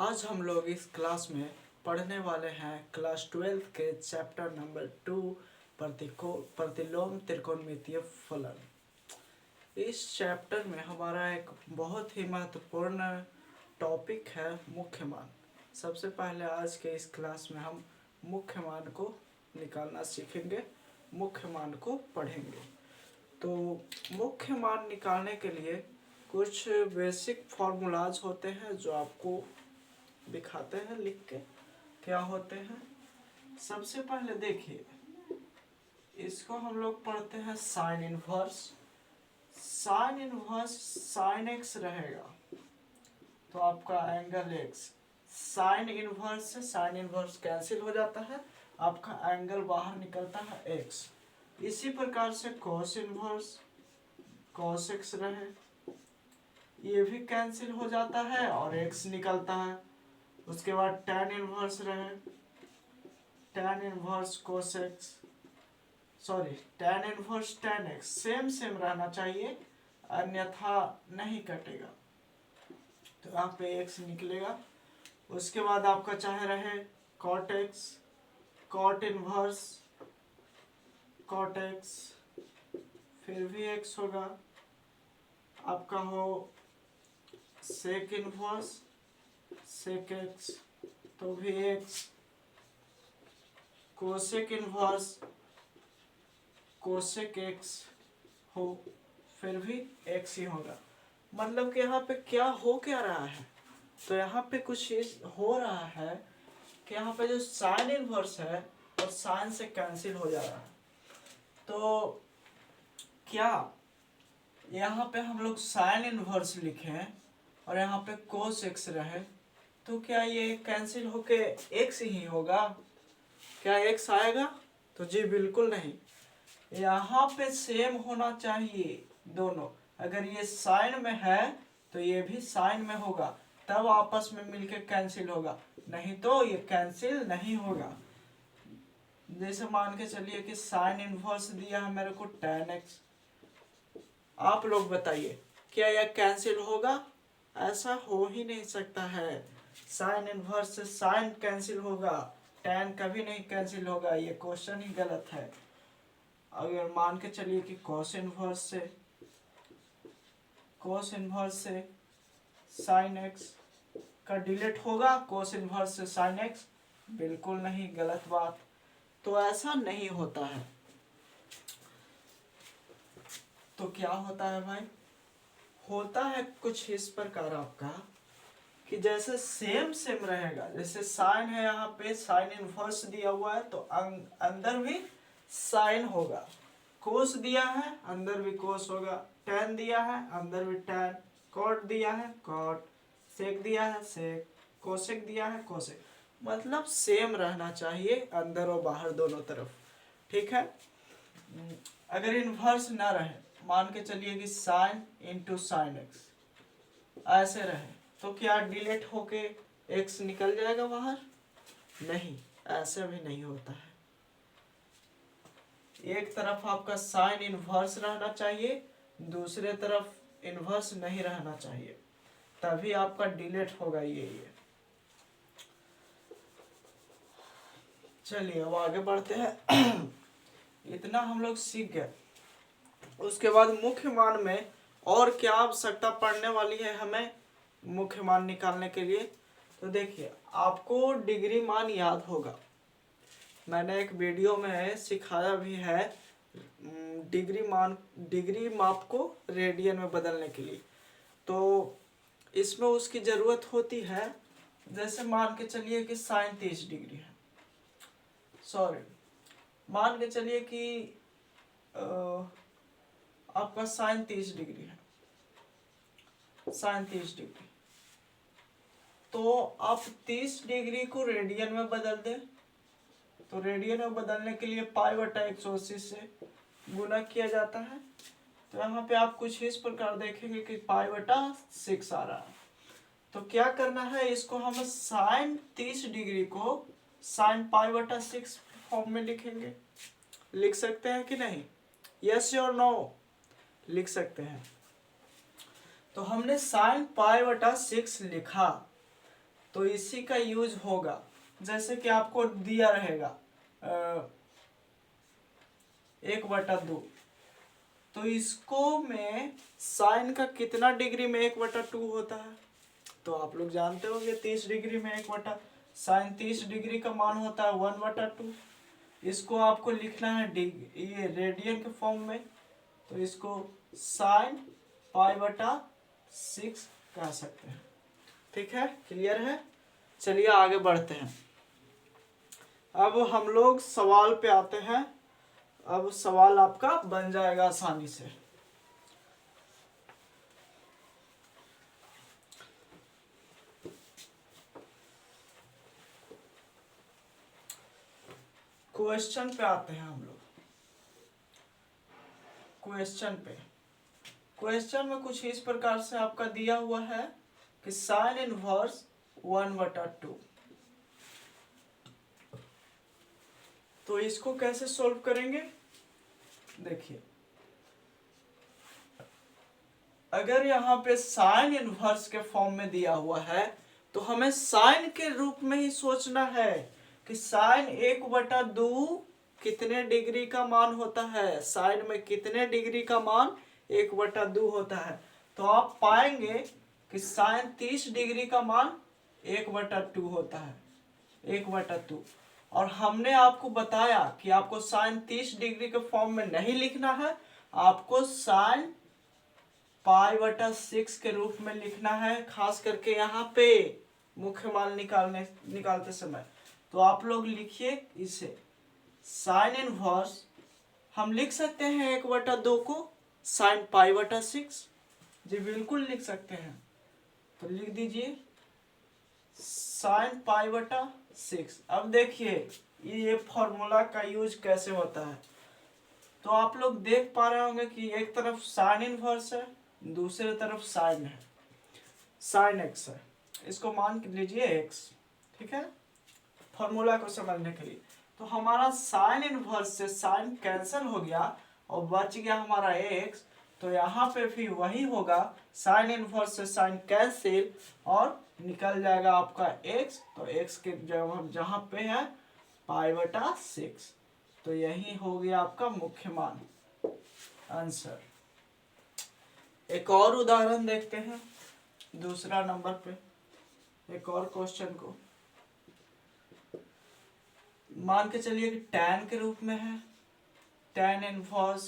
आज हम लोग इस क्लास में पढ़ने वाले हैं क्लास 12 के चैप्टर नंबर 2 प्रतिलोम त्रिकोणमितीय फलन। इस चैप्टर में हमारा एक बहुत ही महत्वपूर्ण टॉपिक है मुख्य मान। सबसे पहले आज के इस क्लास में हम मुख्य मान को निकालना सीखेंगे, मुख्य मान को पढ़ेंगे। तो मुख्य मान निकालने के लिए कुछ बेसिक फार्मूलाज होते हैं जो आपको दिखाते हैं लिख के क्या होते हैं। सबसे पहले देखिए, इसको हम लोग पढ़ते हैं sine inverse. Sine inverse sine x रहेगा तो आपका एंगल एक्स, साइन इनवर्स से साइन इनवर्स कैंसिल हो जाता है, आपका एंगल बाहर निकलता है एक्स। इसी प्रकार से कॉस इनवर्स कॉस एक्स रहे, ये भी कैंसिल हो जाता है और एक्स निकलता है। उसके बाद tan इनवर्स रहे, tan inverse cos x, sorry tan inverse tan x same रहना चाहिए, अन्यथा नहीं कटेगा। तो यहाँ पे x निकलेगा। उसके बाद आपका चाहे रहे cot x, cot inverse cot x, फिर भी x होगा। आपका हो sec इनवर्स sec x, तो भी x, cosec inverse cosec x हो, फिर भी x ही होगा। मतलब कि यहाँ पे क्या हो क्या रहा है, तो यहाँ पे कुछ चीज हो रहा है कि यहाँ पे जो साइन इनवर्स है और साइन से कैंसिल हो जा रहा है। तो क्या यहाँ पे हम लोग साइन इनवर्स लिखें और यहाँ पे कोस एक्स रहे तो क्या ये कैंसिल होके एक्स ही होगा? क्या एक्स आएगा? तो जी बिल्कुल नहीं। यहाँ पे सेम होना चाहिए दोनों। अगर ये साइन में है तो ये भी साइन में होगा, तब आपस में मिलके कैंसिल होगा, नहीं तो ये कैंसिल नहीं होगा। जैसे मान के चलिए कि साइन इनवर्स दिया है मेरे को tan x, आप लोग बताइए क्या यह कैंसिल होगा? ऐसा हो ही नहीं सकता है। साइन इनवर्स से साइन कैंसिल होगा, tan कभी नहीं कैंसिल होगा, ये क्वेश्चन ही गलत है। अगर मान के चलिए कि cos इनवर्स से साइन x का डिलीट होगा, cos इनवर्स से साइन x, बिल्कुल नहीं, गलत बात। तो ऐसा नहीं होता है। तो क्या होता है भाई? होता है कुछ इस प्रकार आपका कि जैसे सेम रहेगा, जैसे साइन है यहाँ पे साइन इनवर्स दिया हुआ है तो अंदर भी साइन होगा, कोस दिया है अंदर भी कोस होगा, tan दिया है अंदर भी tan, कॉट दिया है कॉट, सेक दिया है सेक, कोसेक दिया है कोसेक। मतलब सेम रहना चाहिए अंदर और बाहर दोनों तरफ, ठीक है। अगर इनवर्स ना रहे, मान के चलिए कि साइन इंटू साइन एक्स ऐसे रहे, तो क्या डिलीट होके x निकल जाएगा बाहर? नहीं, ऐसे भी नहीं होता है। एक तरफ आपका साइन इनवर्स रहना चाहिए, दूसरे तरफ इनवर्स नहीं रहना चाहिए, तभी आपका डिलीट होगा ये। चलिए अब आगे बढ़ते हैं। इतना हम लोग सीख गए। उसके बाद मुख्य मान में और क्या आवश्यकता पड़ने वाली है हमें मुख्य मान निकालने के लिए? तो देखिए, आपको डिग्री मान याद होगा, मैंने एक वीडियो में सिखाया भी है डिग्री माप को रेडियन में बदलने के लिए। तो इसमें उसकी ज़रूरत होती है। जैसे मान के चलिए कि साइन 30 डिग्री है, सॉरी मान के चलिए कि आपका साइन 30 डिग्री है, साइन 30 डिग्री, तो आप 30 डिग्री को रेडियन में बदल दें। तो रेडियन में बदलने के लिए π/180 से गुना किया जाता है। तो यहाँ पे आप कुछ इस प्रकार देखेंगे कि π/6 आ रहा है। तो क्या करना है, इसको हम साइन 30 डिग्री को साइन π/6 फॉर्म में लिखेंगे। लिख सकते हैं कि नहीं? यस और नो? लिख सकते हैं। तो हमने साइन π/6 लिखा, तो इसी का यूज होगा। जैसे कि आपको दिया रहेगा 1/2, तो इसको में साइन का कितना डिग्री में 1/2 होता है? तो आप लोग जानते होंगे 30 डिग्री में 1/, साइन 30 डिग्री का मान होता है 1/2। इसको आपको लिखना है ये रेडियन के फॉर्म में, तो इसको साइन π/6 कह सकते हैं। ठीक है, क्लियर है? चलिए आगे बढ़ते हैं। अब हम लोग सवाल पे आते हैं। अब सवाल आपका बन जाएगा आसानी से। क्वेश्चन पे आते हैं हम लोग। क्वेश्चन में कुछ इस प्रकार से आपका दिया हुआ है कि साइन इनवर्स 1/2। तो इसको कैसे सॉल्व करेंगे? देखिए, अगर यहाँ पे साइन इनवर्स के फॉर्म में दिया हुआ है तो हमें साइन के रूप में ही सोचना है कि साइन 1/2 कितने डिग्री का मान होता है, साइन में कितने डिग्री का मान 1/2 होता है। तो आप पाएंगे कि साइन 30 डिग्री का मान 1/2 होता है, 1/2। और हमने आपको बताया कि आपको साइन 30 डिग्री के फॉर्म में नहीं लिखना है, आपको साइन π/6 के रूप में लिखना है, खास करके यहाँ पे मुख्य मान निकालते समय। तो आप लोग लिखिए इसे, साइन इनवर्स हम लिख सकते हैं 1/2 को साइन π/6। जी बिल्कुल लिख सकते हैं। तो लिख दीजिए साइन π/6। अब देखिए ये फॉर्मूला का यूज कैसे होता है। तो आप लोग देख पा रहे होंगे कि एक तरफ साइन इनवर्स है, दूसरी तरफ साइन है, साइन x है। इसको मान लीजिए x। ठीक है, फॉर्मूला को समझने के लिए। तो हमारा साइन इनवर्स से साइन कैंसिल हो गया और बच गया हमारा x। तो यहाँ पे भी वही होगा, साइन इनवर्स से साइन कैंसिल और निकल जाएगा आपका x। तो x के जहाँ पे है π/6। तो यही हो गया आपका मुख्य मान, आंसर। एक और उदाहरण देखते हैं दूसरा नंबर पे, एक और क्वेश्चन को। मान के चलिए कि tan के रूप में है, tan इनवर्स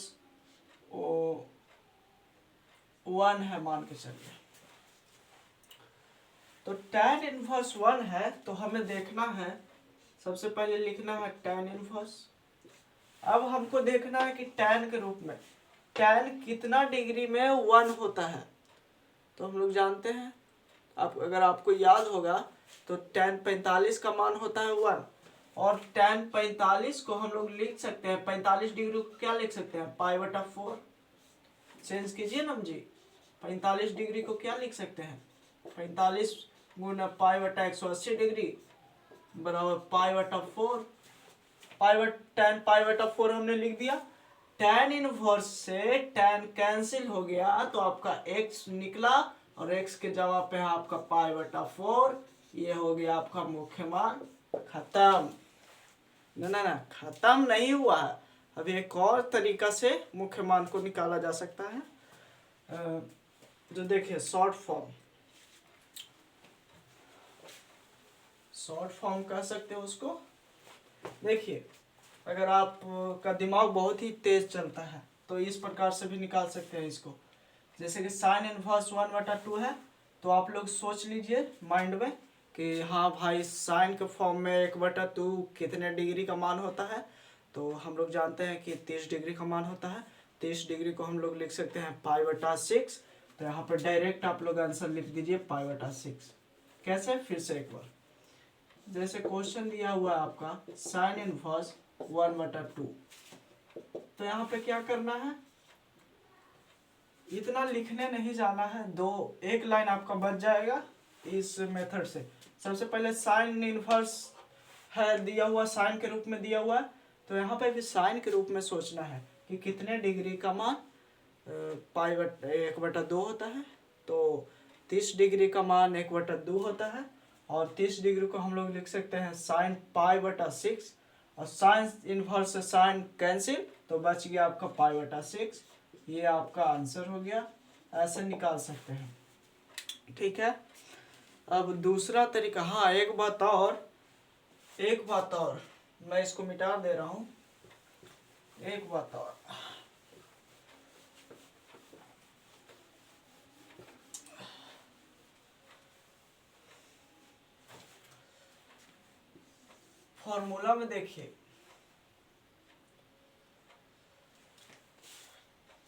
1 है मान के चलिए। तो tan इनवर्स 1 है तो हमें देखना है, सबसे पहले लिखना है tan इनवर्स। अब हमको देखना है कि tan के रूप में tan कितना डिग्री में 1 होता है। तो हम लोग जानते हैं, अगर आपको याद होगा तो tan 45 का मान होता है 1, और tan 45 को हम लोग लिख सकते हैं, 45 डिग्री को क्या लिख सकते हैं, π/4। चेंज कीजिए ना जी, 45 डिग्री को क्या लिख सकते हैं, 45 गुना π/180 डिग्री बराबर π/4। tan π/4 हमने लिख दिया। tan इनवर्स से tan कैंसिल हो गया तो आपका x निकला, और x के जवाब पे है आपका π/4। ये हो गया आपका मुख्य मान। खत्म। ना खत्म नहीं हुआ है, अभी एक और तरीका से मुख्य मान को निकाला जा सकता है। जो देखिए शॉर्ट फॉर्म कह सकते हो उसको। देखिए अगर आपका दिमाग बहुत ही तेज चलता है तो इस प्रकार से भी निकाल सकते हैं इसको। जैसे कि साइन इनवर्स 1/2 है, तो आप लोग सोच लीजिए माइंड में कि हाँ भाई साइन के फॉर्म में 1/2 कितने डिग्री का मान होता है। तो हम लोग जानते हैं कि 30 डिग्री का मान होता है। 30 डिग्री को हम लोग लिख सकते हैं π/6। तो यहाँ पर डायरेक्ट आप लोग आंसर लिख दीजिए π/6। कैसे, फिर से एक बार, जैसे क्वेश्चन दिया हुआ है आपका साइन इनवर्स 1/2। तो यहाँ पे क्या करना है, इतना लिखने नहीं जाना है, एक लाइन आपका बच जाएगा इस मेथड से। सबसे पहले साइन इनवर्स है दिया हुआ, साइन के रूप में दिया हुआ है, तो यहाँ पे भी साइन के रूप में सोचना है कि कितने डिग्री का मान 1/2 होता है। तो 30 डिग्री का मान 1/2 होता है, और 30 डिग्री को हम लोग लिख सकते हैं साइन पाई बटा 6, और साइन इनवर्स से साइन कैंसिल, तो बच गया आपका पाई बटा 6। ये आपका आंसर हो गया, ऐसे निकाल सकते हैं। ठीक है, अब दूसरा तरीका, हाँ एक बात और मैं इसको मिटा दे रहा हूँ। एक बात और, फॉर्मूला में देखिए,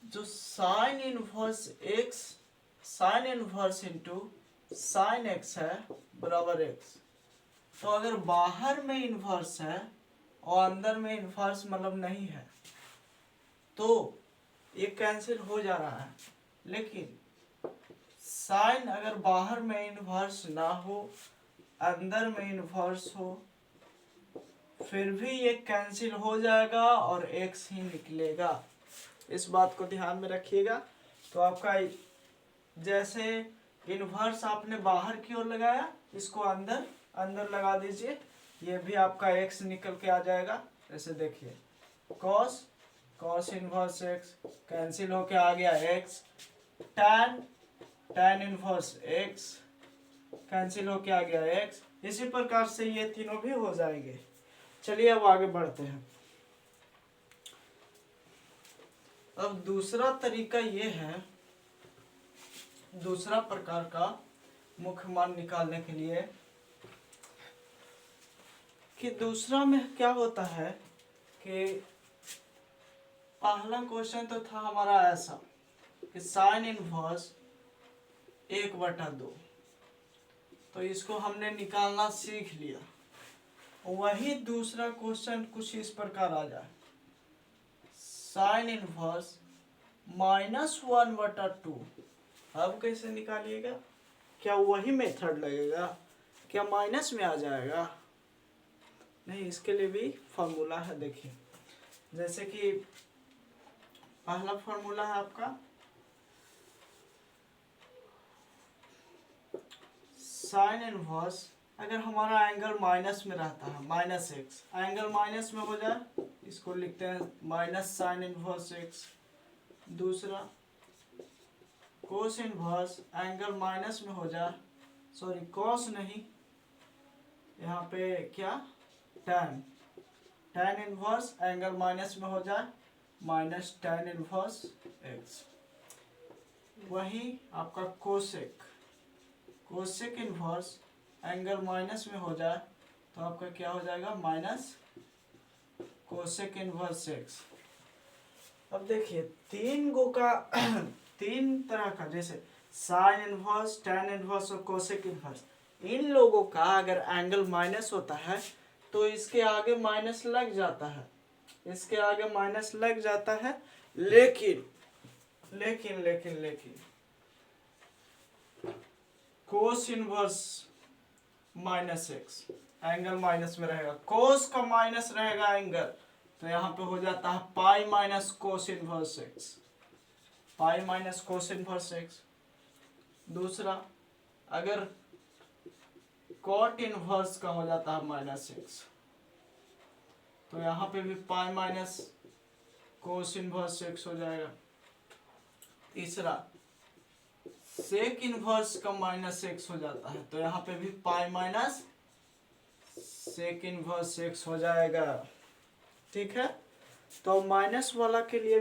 जो sine inverse x, sine inverse into sine x है बराबर एक्स। तो अगर बाहर में इनवर्स है और अंदर में इनवर्स मतलब नहीं है, तो ये कैंसिल हो जा रहा है। लेकिन साइन अगर बाहर में इनवर्स ना हो, अंदर में इनवर्स हो, फिर भी ये कैंसिल हो जाएगा और एक्स ही निकलेगा। इस बात को ध्यान में रखिएगा। तो आपका जैसे इनवर्स आपने बाहर की ओर लगाया, इसको अंदर अंदर लगा दीजिए, ये भी आपका एक्स निकल के आ जाएगा। जैसे देखिए cos, cos inverse x cancel होके आ गया x, tan, tan inverse x cancel होके आ गया एक्स। इसी प्रकार से ये तीनों भी हो जाएंगे। चलिए अब आगे बढ़ते हैं। अब दूसरा तरीका ये है, दूसरा प्रकार का मुख्य मान निकालने के लिए, कि दूसरा में क्या होता है कि पहला क्वेश्चन तो था हमारा ऐसा कि साइन इनवर्स 1/2, तो इसको हमने निकालना सीख लिया। वही दूसरा क्वेश्चन कुछ इस प्रकार आ जाए, साइन इनवर्स -1/2। अब कैसे निकालिएगा? क्या वही मेथड लगेगा? क्या माइनस में आ जाएगा? नहीं, इसके लिए भी फॉर्मूला है। देखिए जैसे कि पहला फॉर्मूला है आपका साइन इनवर्स, अगर हमारा एंगल माइनस में रहता है -x, एंगल माइनस में हो जाए, इसको लिखते हैं माइनस साइन इनवर्स x। दूसरा कोस इनवर्स, एंगल माइनस में हो जाए, सॉरी कॉस नहीं, यहाँ पे क्या tan, tan inverse angle minus में हो जाए माइनस टैन इनवर्स x। वही आपका cosec, cosec inverse angle minus में हो जाए तो आपका क्या हो जाएगा माइनस कोसेक इनवर्स x। अब देखिए तीन गो का तीन तरह का, जैसे साइन इनवर्स, टैन इनवर्स और कोसेक इनवर्स, इन लोगों का अगर एंगल माइनस होता है तो इसके आगे माइनस लग जाता है, इसके आगे माइनस लग जाता है। लेकिन लेकिन लेकिन लेकिन cos inverse -x, angle minus में रहेगा, कोस का माइनस रहेगा एंगल, तो यहाँ पे हो जाता है pi minus cos inverse x, pi minus cos inverse x। दूसरा अगर कॉट इनवर्स का हो जाता है -x, तो यहाँ पे भी pi minus cos inverse x हो जाएगा। तीसरा सेक इनवर्स का -x हो जाता है, तो यहाँ पे भी pi minus sec inverse x हो जाएगा। ठीक है, तो माइनस वाला के लिए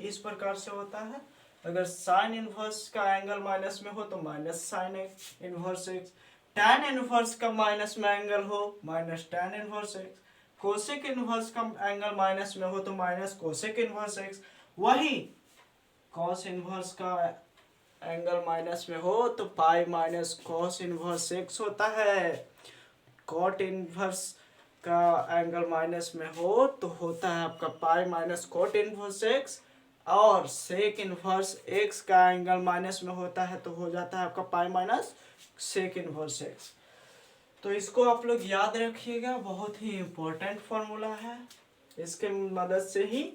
इस प्रकार से होता है, अगर साइन इनवर्स का एंगल माइनस में हो तो minus sine inverse x, tan inverse का माइनस में एंगल हो minus tan inverse x, cosec inverse का एंगल माइनस में हो तो माइनस कोसेक इनवर्स x। वही कॉस इनवर्स का एंगल माइनस में हो तो pi minus cos inverse x होता है। कॉट इनवर्स का एंगल माइनस में हो तो होता है आपका pi minus cot inverse x, और सेक इनवर्स x का एंगल माइनस में होता है तो हो जाता है आपका pi minus sec inverse x। तो इसको आप लोग याद रखिएगा, बहुत ही इम्पोर्टेंट फॉर्मूला है, इसके मदद से ही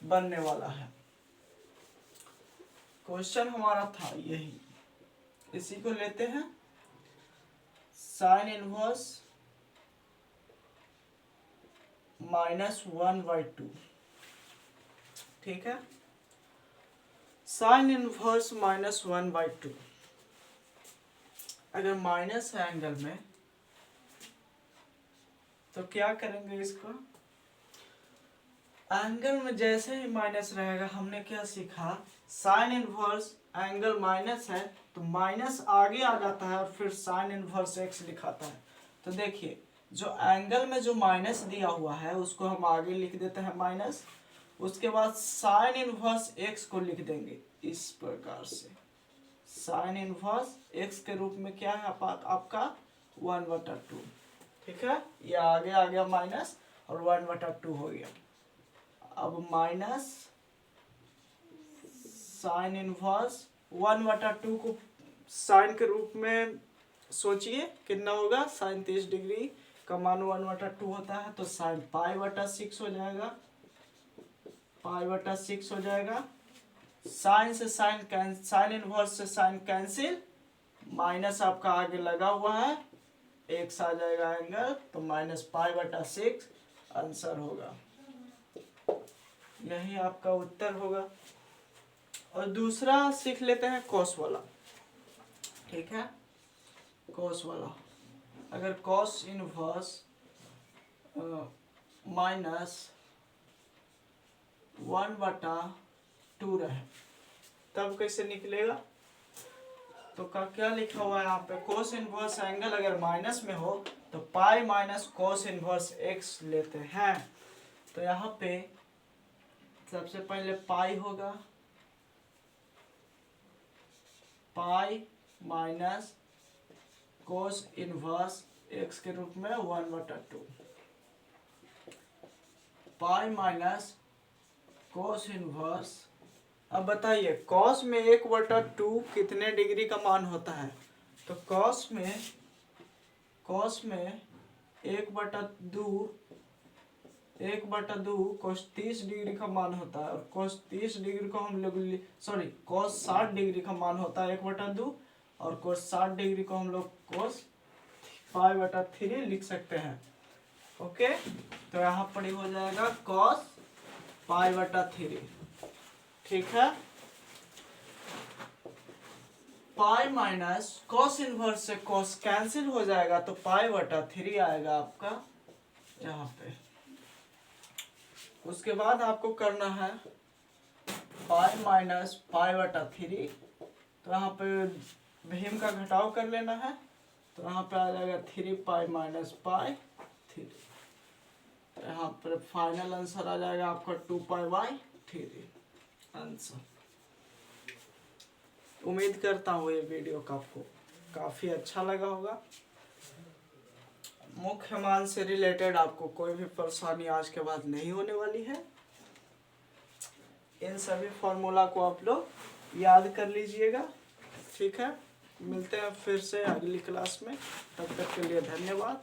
बनने वाला है। क्वेश्चन हमारा था यही, इसी को लेते हैं। Sine inverse -1/2। ठीक है, साइन इनवर्स -1/2। अगर माइनस है एंगल में तो क्या करेंगे, इसको एंगल में जैसे ही माइनस रहेगा, हमने क्या सीखा, साइन इनवर्स एंगल माइनस है तो माइनस आगे आ जाता है और फिर साइन इनवर्स x लिखाता है। तो देखिए, जो एंगल में जो माइनस दिया हुआ है उसको हम आगे लिख देते हैं माइनस, उसके बाद साइन इनवर्स x को लिख देंगे इस प्रकार से। साइन इनवर्स x के रूप में क्या है आपका 1/2। ठीक है, ये आगे आ गया माइनस और 1/2 हो गया। अब माइनस साइन इनवर्स 1/2 को साइन के रूप में सोचिए कितना होगा, साइन 30 डिग्री का मान 1/2 होता है, तो साइन π/6 हो जाएगा, π/6 हो जाएगा। साइन से साइन इनवर्स से साइन कैंसिल, माइनस आपका आगे लगा हुआ है, x आ जाएगा एंगल, तो -π/6 आंसर होगा। यही आपका उत्तर होगा। और दूसरा सीख लेते हैं कॉस वाला। ठीक है, कॉस वाला, अगर कॉस इनवर्स -1/2 रहे तब कैसे निकलेगा, तो क्या लिखा हुआ है यहाँ पे, कोस इनवर्स एंगल अगर माइनस में हो तो pi minus cos inverse x लेते हैं। तो यहाँ पे सबसे पहले पाई होगा, pi minus cos inverse x के रूप में 1/2, पाई माइनस कोस इनवर्स। अब बताइए कॉस में 1/2 कितने डिग्री का मान होता है, तो कॉस में 1/2 कोस 30 डिग्री का मान होता है, और कोस 30 डिग्री को हम लोग कोस 60 डिग्री का मान होता है 1/2, और कोस 60 डिग्री को हम लोग कोस π/3 लिख सकते हैं। ओके, तो यहाँ पर ही हो जाएगा कोस π/3। ठीक है, पाई माइनस कॉस इनवर्स से कॉस कैंसिल हो जाएगा, तो π/3 आएगा आपका यहाँ पे। उसके बाद आपको करना है पाई माइनस π/3, तो यहाँ पे भीम का घटाव कर लेना है, तो यहाँ पे आ जाएगा 3π माइनस π3। यहाँ पर फाइनल आंसर आ जाएगा आपका 2π/3 आंसर। उम्मीद करता हूँ ये वीडियो का आपको काफ़ी अच्छा लगा होगा। मुख्य मान से रिलेटेड आपको कोई भी परेशानी आज के बाद नहीं होने वाली है। इन सभी फॉर्मूला को आप लोग याद कर लीजिएगा। ठीक है, मिलते हैं फिर से अगली क्लास में, तब तक के लिए धन्यवाद।